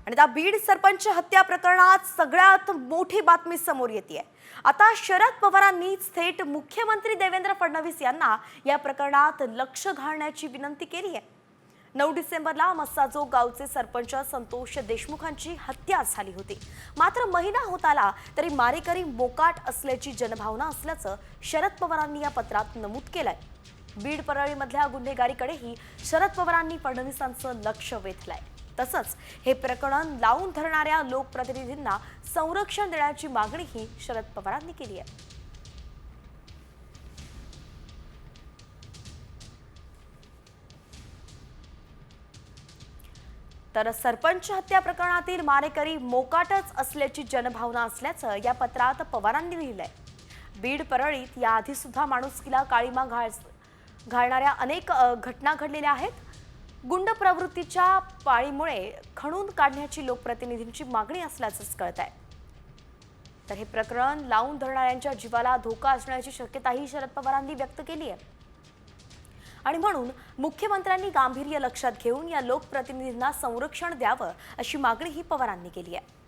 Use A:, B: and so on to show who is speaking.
A: आणि त्या बीड सरपंच हत्या प्रकरणात सगळ्यात मोठी बातमी समोर येते। आता शरद पवारांनी थेट मुख्यमंत्री देवेंद्र फडणवीस यांना या प्रकरणात लक्ष घालण्याची विनंती केली आहे। 9 डिसेंबरला मस्साजोग गावचे सरपंच संतोष देशमुखांची हत्या झाली होती। मात्र महिना होत आला तरी मारेकरी मोकाट असल्याची जनभावना असल्याचं शरद पवारांनी या पत्रात नमूद केलंय। बीड परळीमधल्या गुन्हेगारीकडेही शरद पवारांनी फडणवीसांचं लक्ष वेधलंय। तसंच हे प्रकरण लावून धरणाऱ्या लोकप्रतिनिधींना संरक्षण देण्याची मागणीही शरद पवारांनी केली आहे। तर सरपंच हत्या प्रकरणातील मारेकरी मोकाटच असल्याची जनभावना असल्याचं या पत्रात पवारांनी लिहिलंय। बीड परळीत याआधी सुद्धा माणुसकीला काळीमा घालणाऱ्या अनेक घटना घडलेल्या आहेत। गुंड प्रवृत्तीच्या पाळीमुळे खणून काढण्याची लोकप्रतिनिधींची मागणी असल्याचंच कळतंय। तर हे प्रकरण लावून धरणाऱ्यांच्या जीवाला धोका असण्याची शक्यताही शरद पवारांनी व्यक्त केली आहे आणि म्हणून मुख्यमंत्र्यांनी गांभीर्य लक्षात घेऊन या लोकप्रतिनिधींना संरक्षण द्यावं अशी मागणीही पवारांनी केली आहे।